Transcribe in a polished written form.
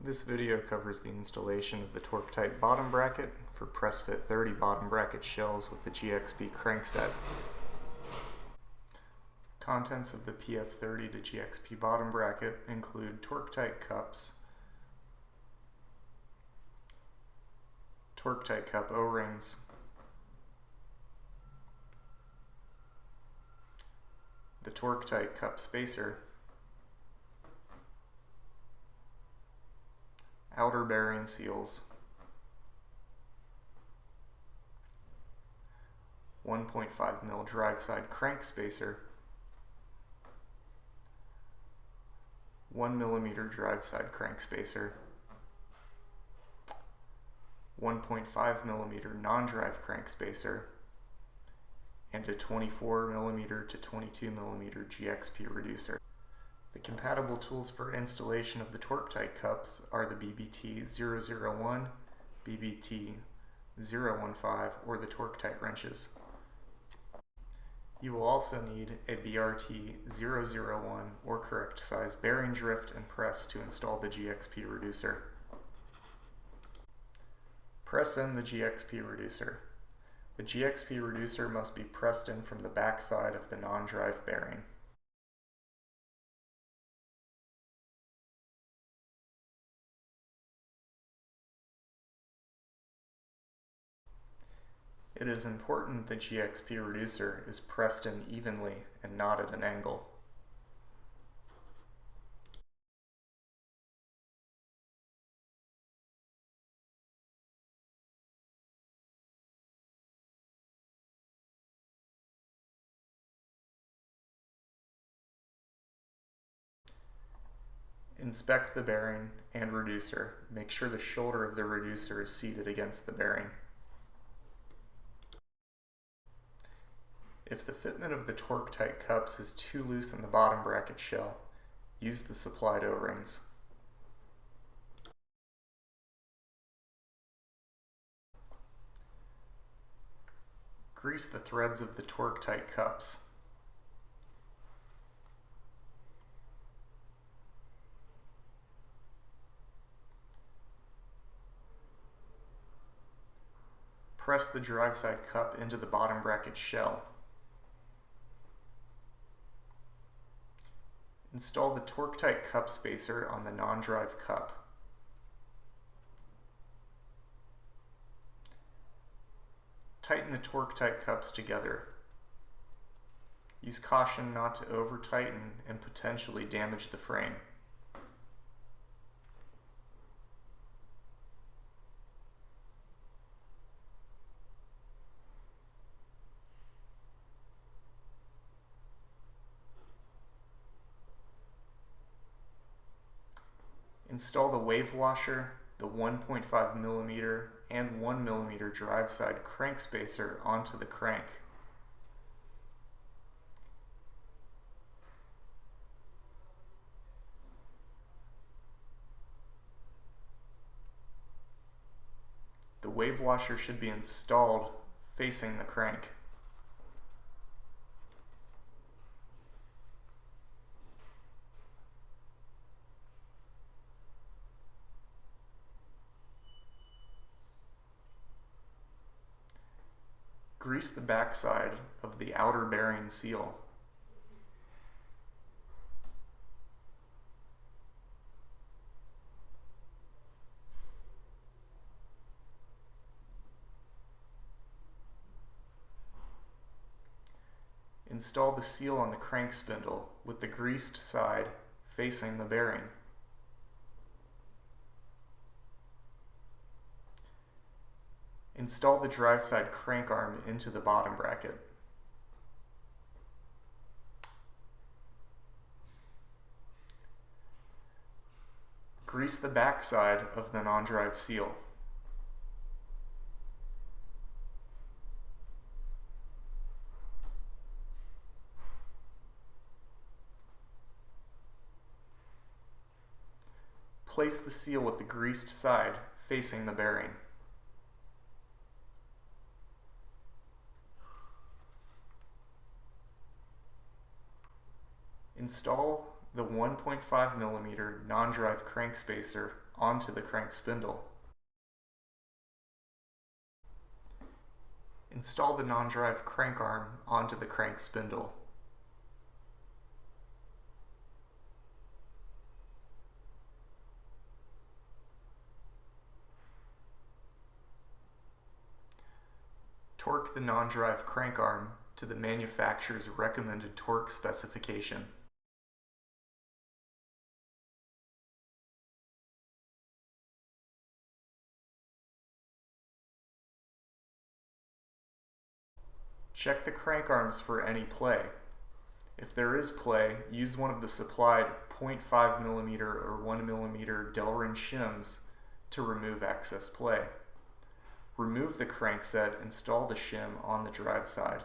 This video covers the installation of the Torqtite bottom bracket for PF30 bottom bracket shells with the GXP crankset. Contents of the PF30 to GXP bottom bracket include Torqtite cups, Torqtite cup O-rings, the Torqtite cup spacer, outer bearing seals, 1.5 mil drive side crank spacer, 1 millimeter drive side crank spacer, 1.5 millimeter non-drive crank spacer, and a 24 millimeter to 22 millimeter GXP reducer. The compatible tools for installation of the Torqtite cups are the BBT-001, BBT-015, or the Torqtite wrenches. You will also need a BRT-001 or correct size bearing drift and press to install the GXP reducer. Press in the GXP reducer. The GXP reducer must be pressed in from the back side of the non-drive bearing. It is important the GXP reducer is pressed in evenly and not at an angle. Inspect the bearing and reducer. Make sure the shoulder of the reducer is seated against the bearing. If the fitment of the Torqtite cups is too loose in the bottom bracket shell, use the supplied O-rings. Grease the threads of the Torqtite cups. Press the drive side cup into the bottom bracket shell. Install the Torqtite cup spacer on the non-drive cup. Tighten the Torqtite cups together. Use caution not to over-tighten and potentially damage the frame. Install the wave washer, the 1.5 millimeter and 1 millimeter drive side crank spacer onto the crank. The wave washer should be installed facing the crank. Grease the backside of the outer bearing seal. Install the seal on the crank spindle with the greased side facing the bearing. Install the drive side crank arm into the bottom bracket. Grease the back side of the non-drive seal. Place the seal with the greased side facing the bearing. Install the 1.5 millimeter non-drive crank spacer onto the crank spindle. Install the non-drive crank arm onto the crank spindle. Torque the non-drive crank arm to the manufacturer's recommended torque specification. Check the crank arms for any play. If there is play, use one of the supplied 0.5mm or 1mm Delrin shims to remove excess play. Remove the crankset, install the shim on the drive side.